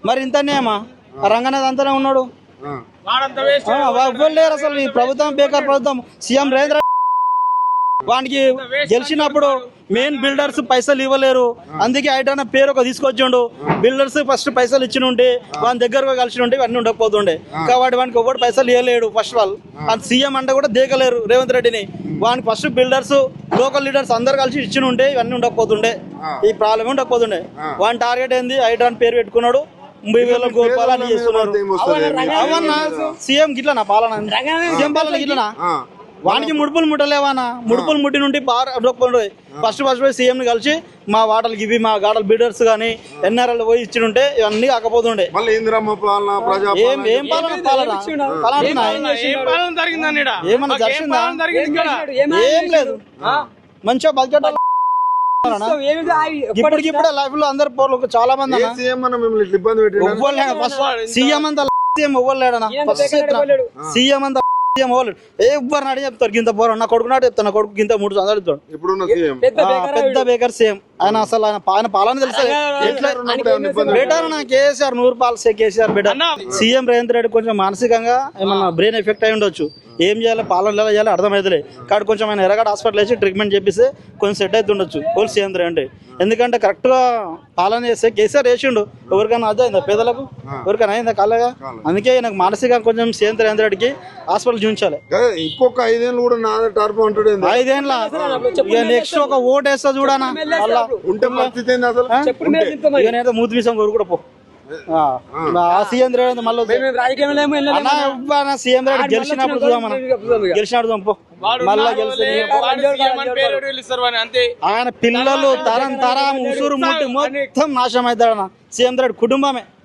మరి ఇంతనేమా రంగనాథ్ అంతనే ఉన్నాడు. ఎవ్వరు లేరు అసలు. ఈ ప్రభుత్వం బేకార్ ప్రభుత్వం. సీఎం రేవంత్ వానికి గెలిచినప్పుడు మెయిన్ బిల్డర్స్ పైసలు ఇవ్వలేరు, అందుకే హైడ్రా పేరు ఒక తీసుకొచ్చిండు. బిల్డర్స్ ఫస్ట్ పైసలు ఇచ్చి ఉంటే వాని దగ్గర కలిసి ఉంటే ఇవన్నీ ఉండకపోతుండే. కాబట్టి వానికి ఒకటి పైసలు ఇవ్వలేడు. ఫస్ట్ ఆల్ అది సీఎం అంటే కూడా దేకలేరు రేవంత్ రెడ్డిని. వానికి ఫస్ట్ బిల్డర్స్ లోకల్ లీడర్స్ అందరు కలిసి ఇచ్చి ఉంటే ఇవన్నీ ఉండకపోతుండే, ఈ ప్రాబ్లమే ఉండకపోతుండే. వాని టార్గెట్ ఏంది? హైడ్రా పేరు పెట్టుకున్నాడు. 30,000 గోపాలని చేస్తున్నారు. అవన్నా సీఎం గిట్లనా పాలన? సీఎం పాలన గిట్లనా? వానికి ముడుపులు ముట్టలేవానా? ముడుపులు ముట్టి నుండి ఫస్ట్ పోయి సీఎం ని కలిసి మా వాటలకి ఇవి మా గాడల బిల్డర్స్ గానీ ఎన్ఆర్ఎల్ పోయి ఇచ్చింటే ఇవన్నీ కాకపోతుండే. ఏం ఏమన్నా జరిగిందా? ఏం లేదు. మంచిగా బడ్జెట్ ఇప్పటికిప్పుడే లైఫ్ లో అందరు పోర్లు చాలా మంది సీఎం అంతా ఎవ్వరు లేడనా? సీఎం అంతా ఎవరు నాడు చెప్తారు గింత పోరా నా కొడుకు నాడు చెప్తాను. నా కొడుకు గింత 3 సంవత్సరాలు చెప్తాడు. పెద్ద బేకర్ సీఎం ఆయన. అసలు ఆయన పాలన తెలుస్తుంది బెటర్. నా KCR 100 policy KCR better. CM Revanth Reddy కొంచెం మానసికంగా ఏమన్నా బ్రెయిన్ ఎఫెక్ట్ అయి ఉండొచ్చు. ఏం చేయాలి పాలన ఎలా చేయాలి అర్థమైతలే. కాబట్టి కొంచెం ఆయన ఎరగాడు హాస్పిటల్ వేసి ట్రీట్మెంట్ చేపిస్తే కొంచెం సెట్ అయితే ఉండొచ్చు ఓల్ సీఎం రేవంత్. ఎందుకంటే కరెక్ట్ గా పాలన చేస్తే కేసీఆర్ వేసిండు. ఎవరికైనా అదే అయిందా? పేదలకు ఎవరికైనా అయిందా? కాలేగా. అందుకే నాకు మానసికంగా కొంచెం సీఎం రేవంత్ రెడ్డికి హాస్పిటల్ చూపించాలి. ఇంకొక 5 ఏళ్ళు కూడా నా టర్మ్ అంటాడు. 5 ఏళ్ళ నెక్స్ట్ ఒక ఓటు వేస్తా చూడనా ఉంటే పరిస్థితి ఏంది అసలు? నేనైతే మూతి మీసం కోరు కూడా పో. సీఎం రేవంత్ మళ్ళీ సీఎం రెడ్డి గెలిచినప్పుడు చూద్దాం పో. మళ్ళా ఆయన పిల్లలు తరం ఉసురు ముట్టి మొత్తం నాశనం అవుతాడన్న. సీఎం రెడ్డి కుటుంబమే